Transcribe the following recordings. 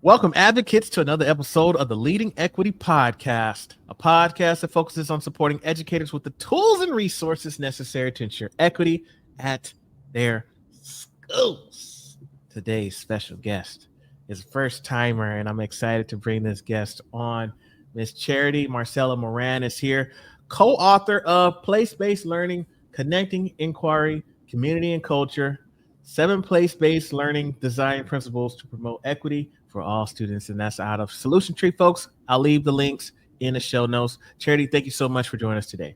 Welcome, advocates, to another episode of the Leading Equity Podcast, a podcast that focuses on supporting educators with the tools and resources necessary to ensure equity at their schools. Today's special guest is a first-timer, and I'm excited to bring this guest on. Miss Charity Marcela Moran is here, co-author of Place-Based Learning, Connecting Inquiry, Community and Culture, 7 place-based learning design principles to promote equity for all students, and that's out of Solution Tree, folks. I'll leave the links in the show notes. Charity, thank you so much for joining us today.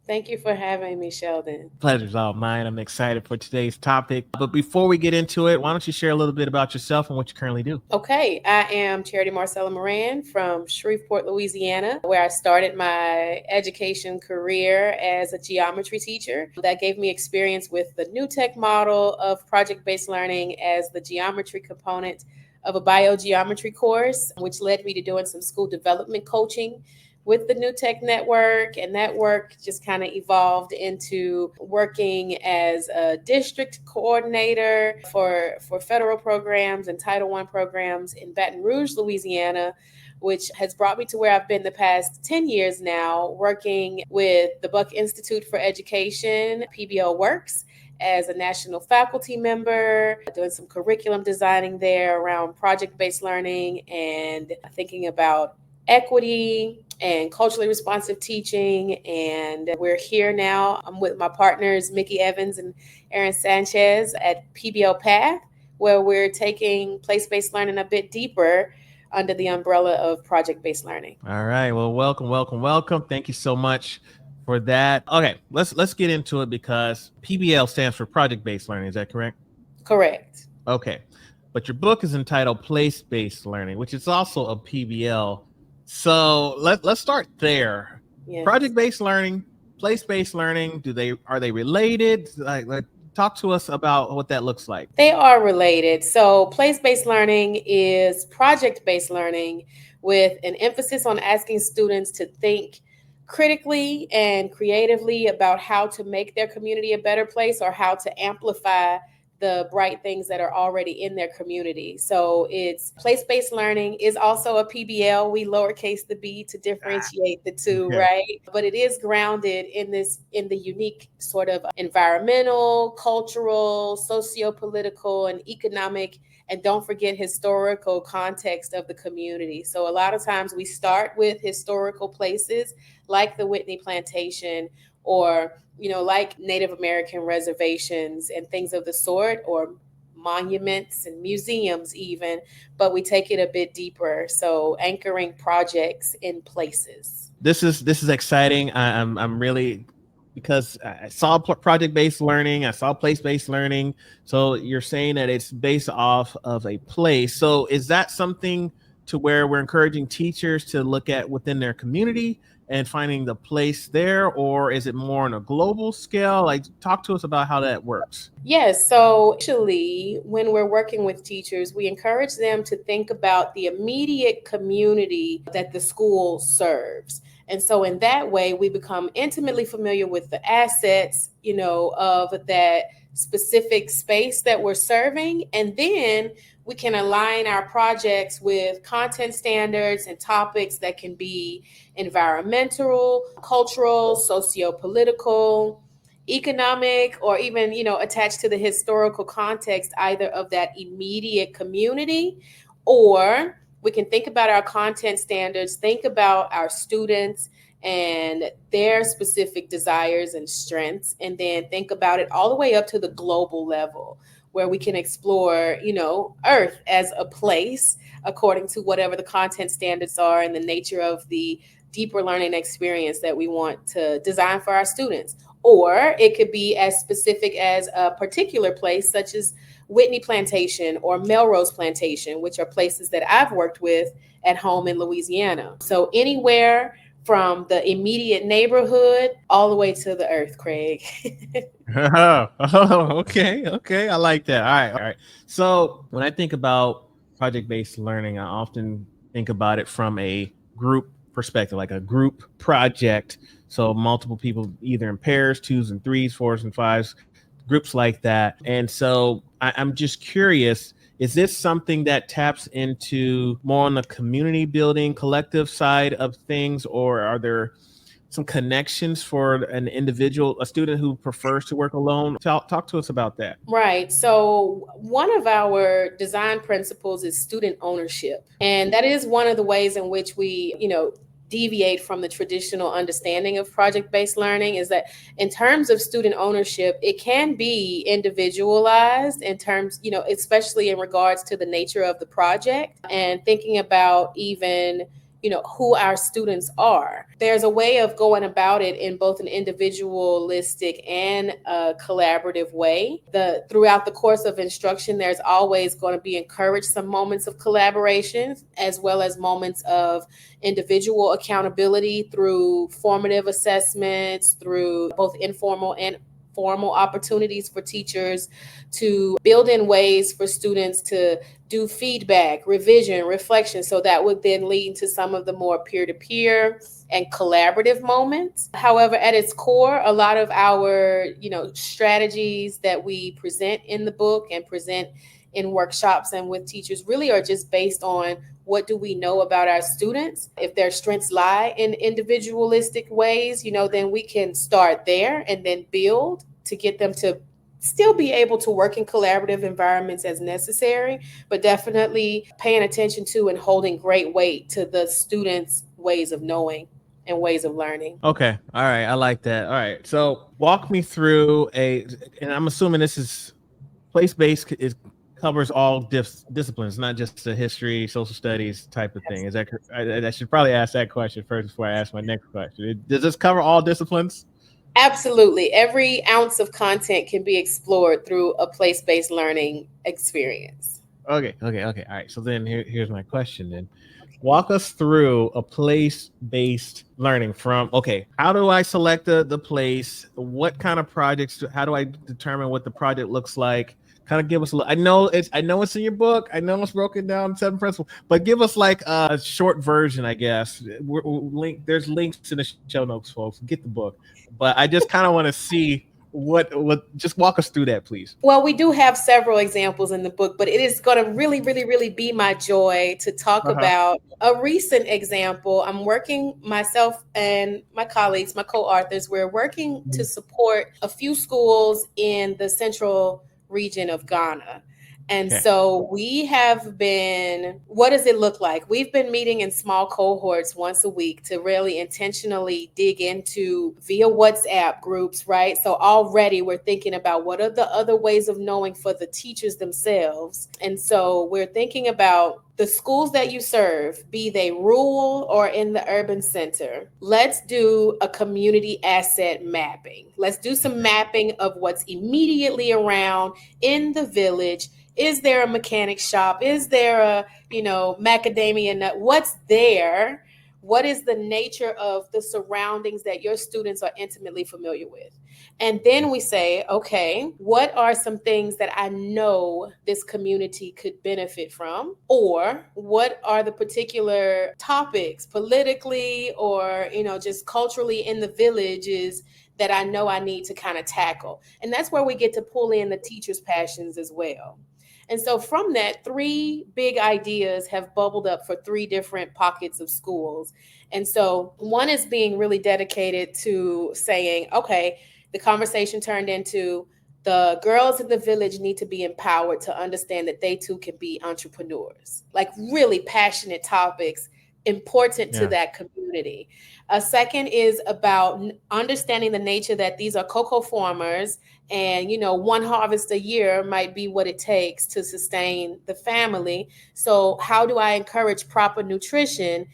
Thank you for having me, Sheldon. Pleasure's all mine. I'm excited for today's topic. But before we get into it, why don't you share a little bit about yourself and what you currently do? Okay, I am Charity Marcela Moran from Shreveport, Louisiana, where I started my education career as a geometry teacher. That gave me experience with the new tech model of project-based learning as the geometry component of a biogeometry course, which led me to doing some school development coaching with the New Tech Network, and that work just kind of evolved into working as a district coordinator for federal programs and Title I programs in Baton Rouge, Louisiana, which has brought me to where I've been the past 10 years now, working with the Buck Institute for Education, PBL Works, as a national faculty member, doing some curriculum designing there around project-based learning and thinking about equity and culturally responsive teaching. And we're here now. I'm with my partners, Mickey Evans and Aaron Sanchez at PBL Path, where we're taking place-based learning a bit deeper under the umbrella of project-based learning. All right. Well, welcome. Thank you so much for that. Okay, let's get into it, because PBL stands for project-based learning. Is that correct? Correct. Okay. But your book is entitled Place-Based Learning, which is also a PBL. So let's start there. Yes. Project-based learning, place-based learning, are they related? Like talk to us about what that looks like. They are related. So place-based learning is project-based learning with an emphasis on asking students to think critically and creatively about how to make their community a better place or how to amplify the bright things that are already in their community. So it's place-based learning is also a PBL. We lowercase the b to differentiate the two, okay. Right? But it is grounded in the unique sort of environmental, cultural, socio-political, and economic, and don't forget historical context of the community. So a lot of times we start with historical places like the Whitney Plantation, or like Native American reservations and things of the sort, or monuments and museums even, but we take it a bit deeper. So anchoring projects in places. This is exciting. I'm really, because I saw project-based learning, I saw place-based learning. So you're saying that it's based off of a place. So is that something to where we're encouraging teachers to look at within their community and finding the place there, or is it more on a global scale? Like, talk to us about how that works. Yes. So actually, when we're working with teachers, we encourage them to think about the immediate community that the school serves. And so in that way, we become intimately familiar with the assets, of that specific space that we're serving. And then we can align our projects with content standards and topics that can be environmental, cultural, socio-political, economic, or even, attached to the historical context, either of that immediate community, or we can think about our content standards, think about our students and their specific desires and strengths, and then think about it all the way up to the global level, where we can explore, Earth as a place according to whatever the content standards are and the nature of the deeper learning experience that we want to design for our students. Or it could be as specific as a particular place, such as Whitney Plantation or Melrose Plantation, which are places that I've worked with at home in Louisiana. So anywhere from the immediate neighborhood all the way to the earth, Craig. Okay. I like that. All right. So when I think about project-based learning, I often think about it from a group perspective, like a group project. So multiple people, either in pairs, 2s and 3s, 4s and 5s, groups like that. And so I'm just curious, Is this something that taps into more on the community building, collective side of things, or are there some connections for an individual, a student who prefers to work alone? Talk to us about that. Right. So, one of our design principles is student ownership. And that is one of the ways in which we, deviate from the traditional understanding of project-based learning, is that in terms of student ownership, it can be individualized in terms, especially in regards to the nature of the project and thinking about even who our students are. There's a way of going about it in both an individualistic and a collaborative way. Throughout the course of instruction, there's always going to be encouraged some moments of collaboration as well as moments of individual accountability through formative assessments, through both informal and formal opportunities for teachers to build in ways for students to do feedback, revision, reflection. So that would then lead to some of the more peer-to-peer and collaborative moments. However, at its core, a lot of our, strategies that we present in the book and present in workshops and with teachers really are just based on what do we know about our students. If their strengths lie in individualistic ways, then we can start there and then build to get them to still be able to work in collaborative environments as necessary, but definitely paying attention to and holding great weight to the students' ways of knowing and ways of learning. Okay. All right. I like that. All right. So walk me through and I'm assuming this is place-based, covers all disciplines, not just the history, social studies type of thing. Is that I should probably ask that question first before I ask my next question. Does this cover all disciplines? Absolutely. Every ounce of content can be explored through a place-based learning experience. Okay. All right. So then here's my question then. Walk us through a place-based learning from, how do I select the place? What kind of projects, how do I determine what the project looks like? Kind of give us I know it's in your book. I know it's broken down 7 principles, but give us like a short version, I guess. There's links in the show notes, folks. Get the book. But I just kind of want to see what just walk us through that, please. Well, we do have several examples in the book, but it is going to really, really, really be my joy to talk about a recent example. I'm working, myself and my colleagues, my co-authors, we're working to support a few schools in the central region of Ghana. And so we have been, what does it look like? We've been meeting in small cohorts once a week to really intentionally dig into via WhatsApp groups, right? So already we're thinking about what are the other ways of knowing for the teachers themselves. And so we're thinking about the schools that you serve, be they rural or in the urban center. Let's do a community asset mapping. Let's do some mapping of what's immediately around in the village. Is there a mechanic shop? Is there a, macadamia nut? What's there? What is the nature of the surroundings that your students are intimately familiar with? And then we say, okay, what are some things that I know this community could benefit from? Or what are the particular topics politically or, just culturally in the villages that I know I need to kind of tackle? And that's where we get to pull in the teachers' passions as well. And so from that, 3 big ideas have bubbled up for 3 different pockets of schools. And so one is being really dedicated to saying, okay, the conversation turned into the girls in the village need to be empowered to understand that they too can be entrepreneurs, like really passionate topics important to that community. A second is about understanding the nature that these are cocoa farmers and, one harvest a year might be what it takes to sustain the family. So how do I encourage proper nutrition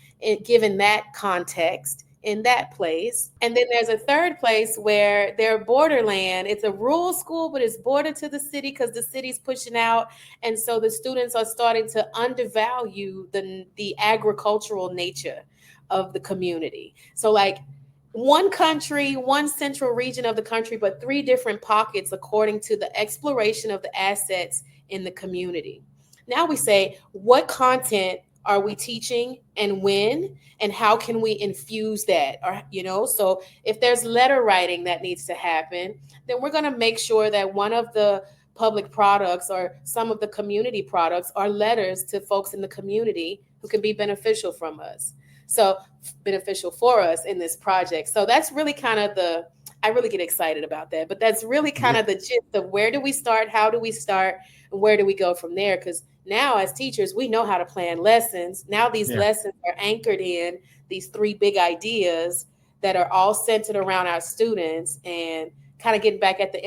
given that context in that place? And then there's a third place where they're borderland. It's a rural school, but it's bordered to the city because the city's pushing out. And so the students are starting to undervalue the agricultural nature of the community. So like one country, one central region of the country, but 3 different pockets according to the exploration of the assets in the community. Now we say, what content are we teaching and when, and how can we infuse that? Or, so if there's letter writing that needs to happen, then we're going to make sure that one of the public products or some of the community products are letters to folks in the community who can be beneficial from us. So beneficial for us in this project. So that's really kind of I really get excited about that, but that's really kind of the gist of where do we start? How do we start? And where do we go from there? Because now as teachers, we know how to plan lessons. Now these lessons are anchored in these 3 big ideas that are all centered around our students, and kind of getting back at the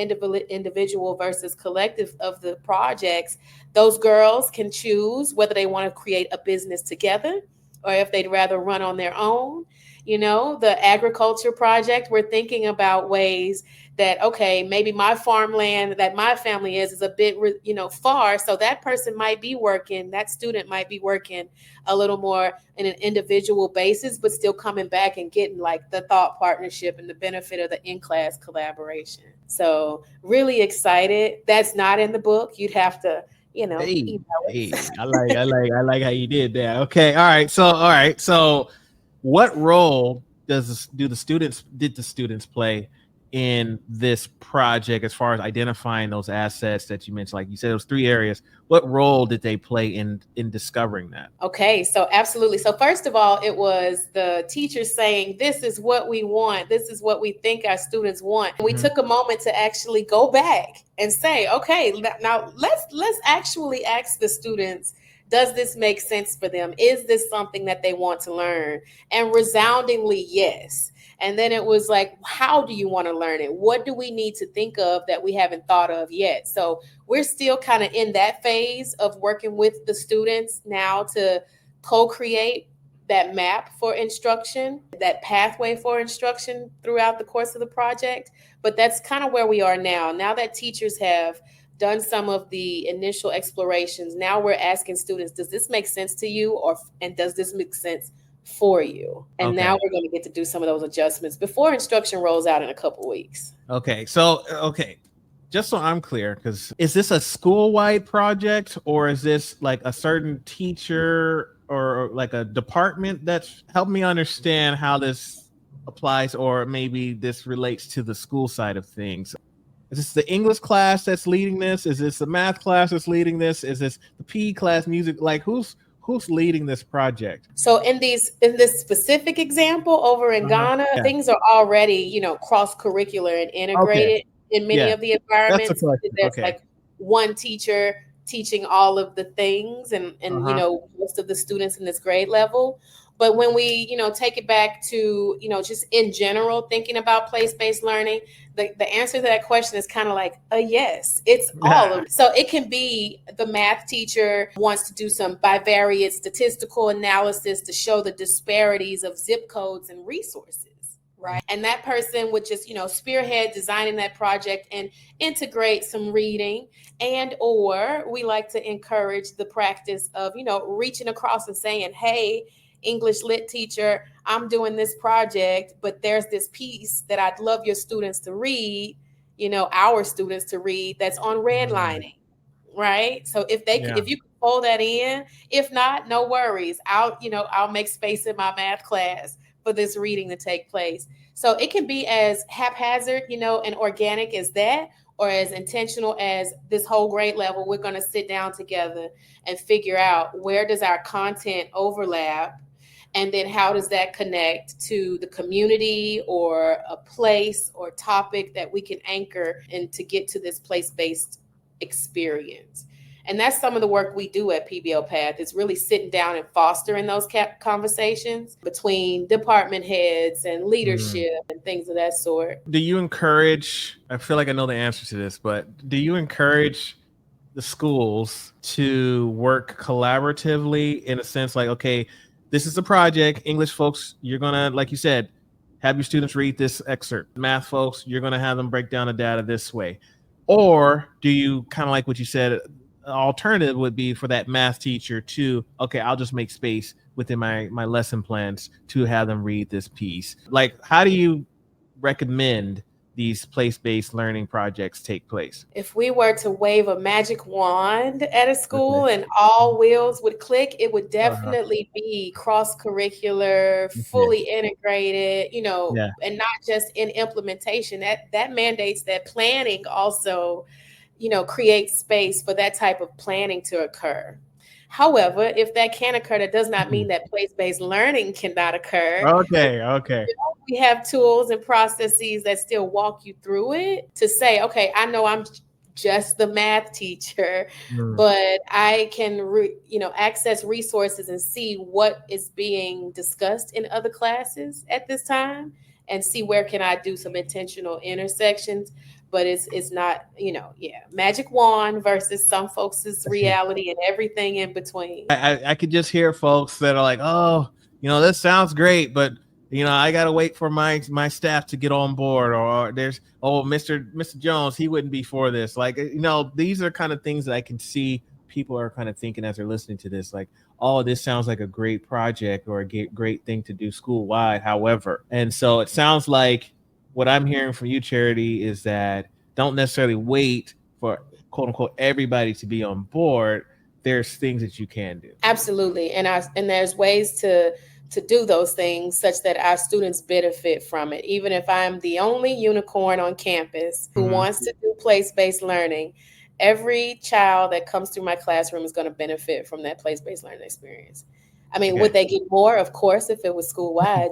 individual versus collective of the projects. Those girls can choose whether they want to create a business together or if they'd rather run on their own. You know, the agriculture project, we're thinking about ways that, okay, maybe my farmland that my family is a bit, far. So that person might be working, that student might be working a little more in an individual basis, but still coming back and getting like the thought partnership and the benefit of the in-class collaboration. So really excited. That's not in the book. You'd have to, Hey, I like how you did that. Okay. All right. So what role did the students play in this project as far as identifying those assets that you mentioned? Like you said, those 3 areas. What role did they play in discovering that? Okay, so absolutely. So first of all, it was the teachers saying, this is what we want. This is what we think our students want. And we took a moment to actually go back and say, okay, now let's actually ask the students, does this make sense for them? Is this something that they want to learn? And resoundingly, yes. And then it was like, how do you want to learn it? What do we need to think of that we haven't thought of yet? So we're still kind of in that phase of working with the students now to co-create that map for instruction, that pathway for instruction throughout the course of the project. But that's kind of where we are now. Now that teachers have done some of the initial explorations, now we're asking students, does this make sense to you? And does this make sense for you? And now we're going to get to do some of those adjustments before instruction rolls out in a couple weeks. Okay. Just so I'm clear, because is this a school-wide project, or is this like a certain teacher or like a department? That's help me understand how this applies, or maybe this relates to the school side of things. Is this the English class that's leading this? Is this the math class that's leading this? Is this the PE class, music? Like who's leading this project? So in this specific example over in Ghana, things are already, cross-curricular and integrated in many of the environments. There's like one teacher teaching all of the things and most of the students in this grade level. But when we, take it back to, just in general, thinking about place-based learning, the answer to that question is kind of like a yes. It's all of it. So it can be the math teacher wants to do some bivariate statistical analysis to show the disparities of zip codes and resources. Right. And that person would just, spearhead designing that project and integrate some reading, or we like to encourage the practice of, reaching across and saying, hey, English lit teacher, I'm doing this project, but there's this piece that I'd love your students to read, our students to read, that's on redlining. Right. So if you can pull that in, if not, no worries. I'll make space in my math class for this reading to take place. So it can be as haphazard, and organic as that, or as intentional as this whole grade level. We're going to sit down together and figure out where does our content overlap, and then how does that connect to the community or a place or topic that we can anchor and to get to this place-based experience. And that's some of the work we do at PBL Path, is really sitting down and fostering those conversations between department heads and leadership and things of that sort. Do you encourage, I feel like I know the answer to this, but do you encourage the schools to work collaboratively in a sense like, okay, this is a project, English folks, you're going to, like you said, have your students read this excerpt. Math folks, you're going to have them break down the data this way. Or do you kind of like what you said, alternative would be for that math teacher to, okay, I'll just make space within my lesson plans to have them read this piece. Like, how do you recommend these place-based learning projects take place? If we were to wave a magic wand at a school and all wheels would click, it would definitely be cross-curricular, fully integrated, and not just in implementation. That mandates that planning also create space for that type of planning to occur. However, if that can occur, that does not mean that place-based learning cannot occur. Okay, okay. We have tools and processes that still walk you through it to say, okay, I know I'm just the math teacher, Mm. but I can, access resources and see what is being discussed in other classes at this time, and see where can I do some intentional intersections. But it's not, magic wand versus some folks' reality and everything in between. I could just hear folks that are like, oh, this sounds great, but I gotta wait for my staff to get on board, or there's Mr. Jones, he wouldn't be for this. Like, these are kind of things that I can see people are kind of thinking as they're listening to this, like, oh, this sounds like a great project or a great thing to do school wide. However, and so it sounds like what I'm hearing from you, Charity, is that don't necessarily wait for quote unquote everybody to be on board. There's things that you can do. Absolutely. And there's ways to do those things such that our students benefit from it. Even if I'm the only unicorn on campus who wants to do place-based learning, every child that comes through my classroom is going to benefit from that place-based learning experience. I mean, would they get more? Of course, if it was school-wide.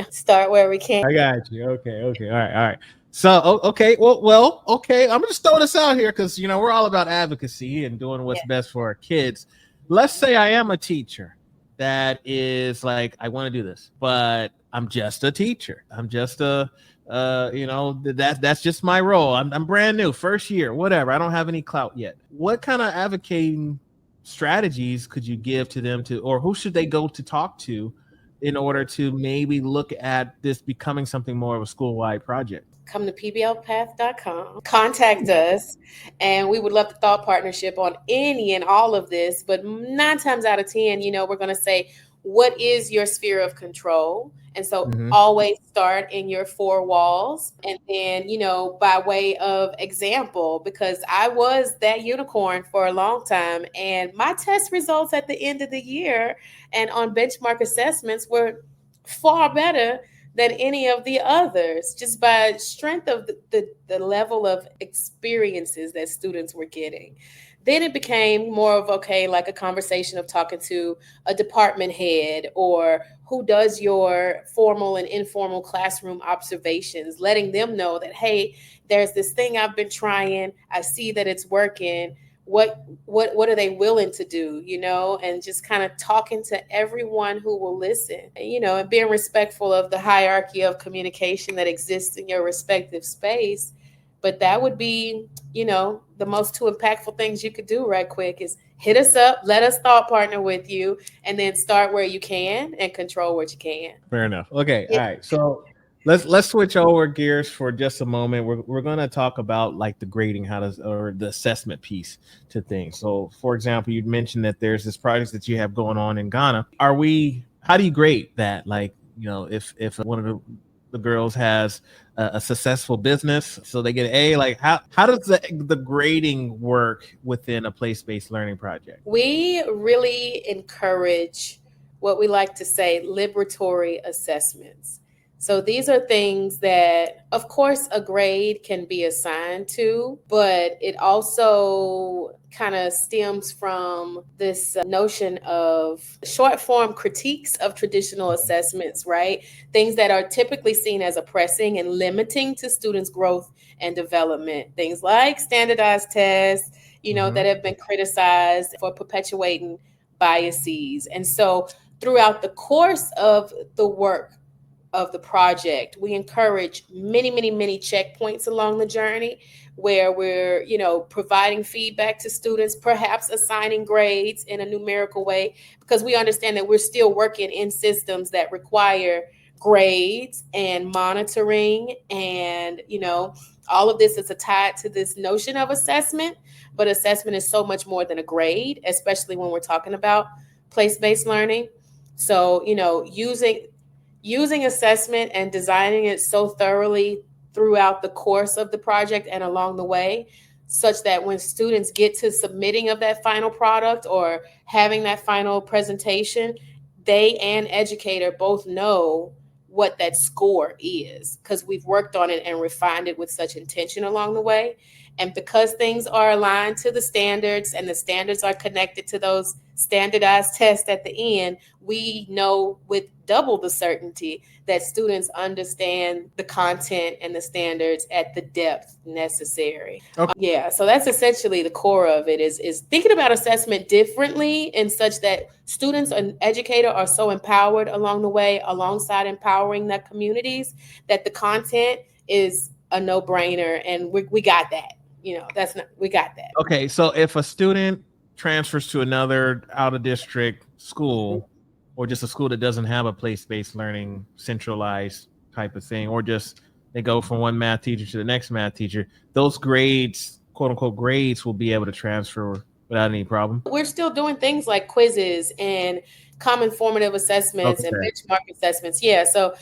Start where we can. I got you. Okay. All right. So, okay. Well, okay. I'm going to throw this out here because, we're all about advocacy and doing what's best for our kids. Let's say I am a teacher that is like, I want to do this, but I'm just a teacher. I'm just that's just my role. I'm brand new, first year, whatever. I don't have any clout yet. What kind of advocating strategies could you give to them or who should they go to talk to in order to maybe look at this becoming something more of a school-wide project? Come to pblpath.com, contact us, and we would love the thought partnership on any and all of this. But 9 times out of 10, we're going to say, what is your sphere of control? And so always start in your 4 walls. And then, by way of example, because I was that unicorn for a long time, and my test results at the end of the year and on benchmark assessments were far better than any of the others, just by strength of the level of experiences that students were getting. Then it became more of, like a conversation of talking to a department head or who does your formal and informal classroom observations, letting them know that, hey, there's this thing I've been trying. I see that it's working. What are they willing to do, and just kind of talking to everyone who will listen, and being respectful of the hierarchy of communication that exists in your respective space. But that would be, the most 2 impactful things you could do right quick is hit us up, let us thought partner with you, and then start where you can and control what you can. Fair enough. Okay. Yeah. All right. So let's switch over gears for just a moment. We're going to talk about like the grading, or the assessment piece to things. So, for example, you mentioned that there's this project that you have going on in Ghana. How do you grade that? Like, if one of the girls has a successful business, so they get an A, like how does the grading work within a place-based learning project? We really encourage what we like to say liberatory assessments. So these are things that, of course, a grade can be assigned to, but it also kind of stems from this notion of short form critiques of traditional assessments, right? Things that are typically seen as oppressing and limiting to students' growth and development. Things like standardized tests, that have been criticized for perpetuating biases. And so throughout the course of the work of the project, we encourage many, many, many checkpoints along the journey where we're, providing feedback to students, perhaps assigning grades in a numerical way, because we understand that we're still working in systems that require grades and monitoring. And, all of this is tied to this notion of assessment, but assessment is so much more than a grade, especially when we're talking about place-based learning. So, using assessment and designing it so thoroughly throughout the course of the project and along the way, such that when students get to submitting of that final product or having that final presentation, they and educator both know what that score is, because we've worked on it and refined it with such intention along the way. And because things are aligned to the standards and the standards are connected to those standardized tests at the end, we know with double the certainty that students understand the content and the standards at the depth necessary. Okay. Yeah, so that's essentially the core of it is thinking about assessment differently in such that students and educator are so empowered along the way, alongside empowering their communities, that the content is a no-brainer, and we got that. We got that. Okay, so if a student transfers to another out of district school, or just a school that doesn't have a place-based learning centralized type of thing, or just they go from one math teacher to the next math teacher, those grades, quote unquote grades, will be able to transfer without any problem. We're still doing things like quizzes and common formative assessments and benchmark assessments. Yeah, so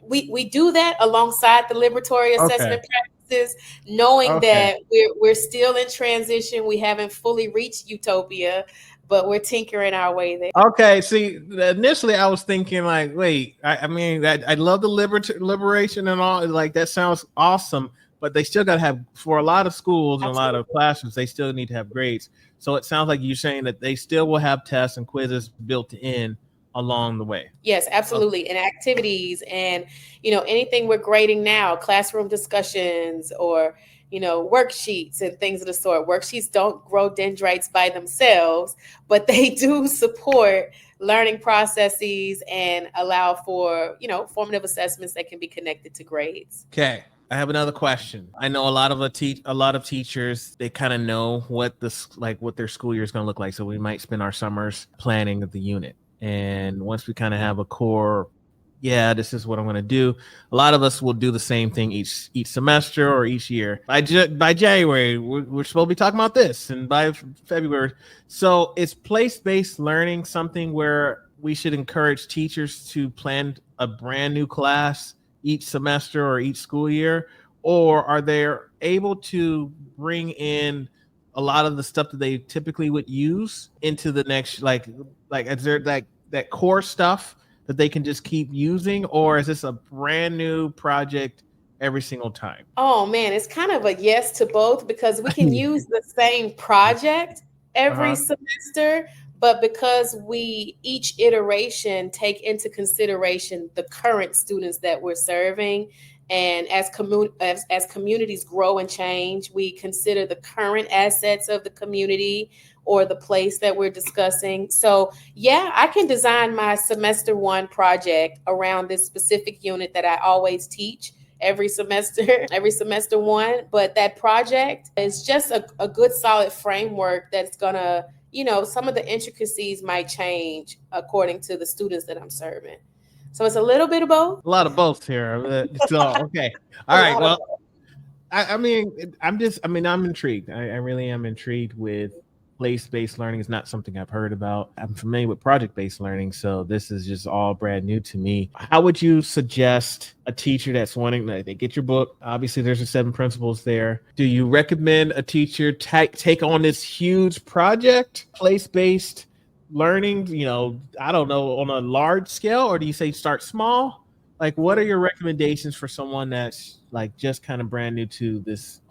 we do that alongside the liberatory assessment practices, knowing that we're still in transition. We haven't fully reached utopia, but we're tinkering our way there. Okay, see, initially I was thinking like, wait, I mean, I love the liberation and all, like that sounds awesome, but they still got to have, for a lot of schools and a lot of classrooms, they still need to have grades. So it sounds like you're saying that they still will have tests and quizzes built in along the way. Yes, absolutely. And activities and, anything we're grading now, classroom discussions or, worksheets and things of the sort. Worksheets don't grow dendrites by themselves, but they do support learning processes and allow for, formative assessments that can be connected to grades. Okay. I have another question. I know a lot of teachers, they kind of know what their school year is going to look like. So we might spend our summers planning the unit. And once we kind of have a core, this is what I'm going to do. A lot of us will do the same thing each semester or each year. By January, we're supposed to be talking about this, and by February. So is place-based learning something where we should encourage teachers to plan a brand new class each semester or each school year, or are they able to bring in a lot of the stuff that they typically would use into the next, like is there that core stuff that they can just keep using, or is this a brand new project every single time? Oh man, it's kind of a yes to both, because we can use the same project every semester, but because we each iteration take into consideration the current students that we're serving, and as communities grow and change, we consider the current assets of the community or the place that we're discussing. So yeah, I can design my semester 1 project around this specific unit that I always teach every semester 1. But that project is just a good solid framework that's gonna, some of the intricacies might change according to the students that I'm serving. So it's a little bit of both. A lot of both here. So, okay. All right. Well, I'm intrigued. I really am intrigued with place-based learning. Is not something I've heard about. I'm familiar with project-based learning, so this is just all brand new to me. How would you suggest a teacher that's wanting, they get your book, obviously there's the 7 principles there. Do you recommend a teacher take on this huge project, place-based learning, I don't know, on a large scale, or do you say start small? Like, what are your recommendations for someone that's like just kind of brand new to this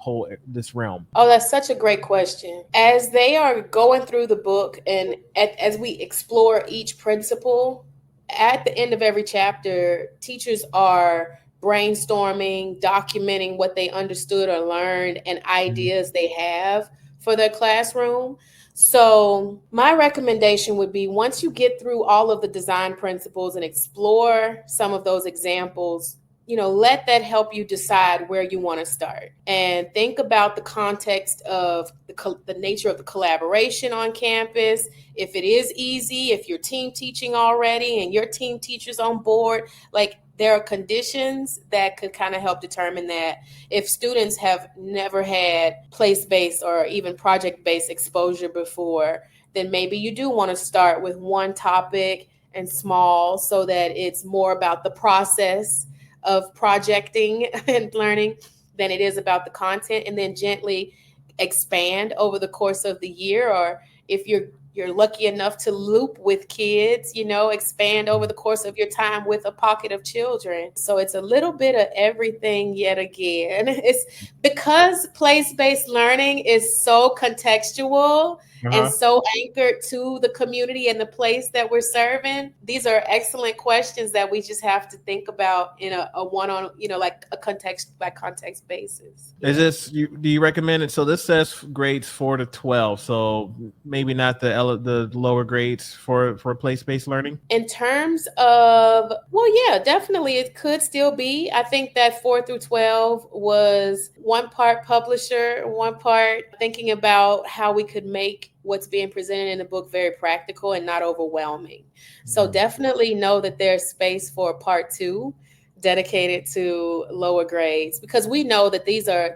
realm? Oh, that's such a great question. As they are going through the book and as we explore each principle, at the end of every chapter, teachers are brainstorming, documenting what they understood or learned and ideas they have for their classroom. So my recommendation would be, once you get through all of the design principles and explore some of those examples, let that help you decide where you want to start, and think about the context of the nature of the collaboration on campus. If it is easy, if you're team teaching already and your team teacher's on board, like, there are conditions that could kind of help determine that. If students have never had place-based or even project-based exposure before, then maybe you do want to start with one topic and small, so that it's more about the process of projecting and learning than it is about the content, and then gently expand over the course of the year. Or if you're you're lucky enough to loop with kids, expand over the course of your time with a pocket of children. So it's a little bit of everything yet again. It's because place-based learning is so contextual and so anchored to the community and the place that we're serving. These are excellent questions that we just have to think about in a one-on, like a context by context basis. Is this, do you recommend it? So this says grades 4 to 12. So maybe not the lower grades for place-based learning. In terms of, well, yeah, definitely it could still be. I think that 4 through 12 was one part publisher, one part thinking about how we could make what's being presented in the book very practical and not overwhelming. So definitely know that there's space for part 2 dedicated to lower grades, because we know that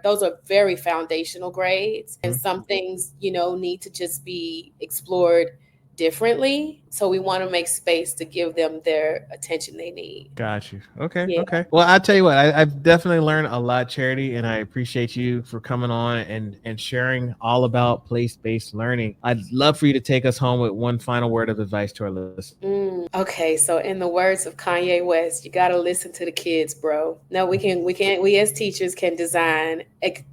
those are very foundational grades, and some things, need to just be explored differently. So we want to make space to give them their attention they need. Got you. Okay. Yeah. Okay. Well, I'll tell you what, I've definitely learned a lot, Charity, and I appreciate you for coming on and sharing all about place-based learning. I'd love for you to take us home with one final word of advice to our listeners. Okay. So in the words of Kanye West, you got to listen to the kids, bro. No, we as teachers can design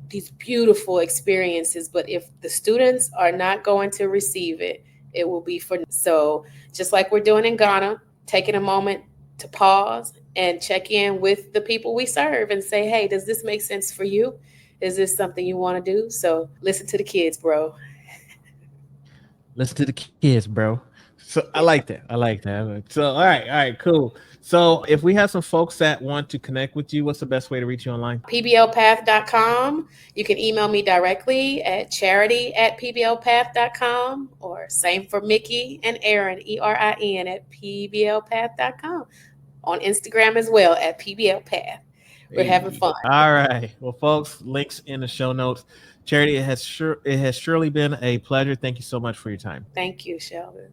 these beautiful experiences, but if the students are not going to receive it, it will be for. So just like we're doing in Ghana, taking a moment to pause and check in with the people we serve and say, hey, does this make sense for you? Is this something you want to do? So listen to the kids, bro. Listen to the kids, bro. So I like that. So, all right, cool. So if we have some folks that want to connect with you, what's the best way to reach you online? pblpath.com. You can email me directly at charity@pblpath.com, or same for Mickey and Aaron, ERIN, at pblpath.com. On Instagram as well at pblpath. We're having fun. All right. Well, folks, links in the show notes. Charity, it has surely been a pleasure. Thank you so much for your time. Thank you, Sheldon.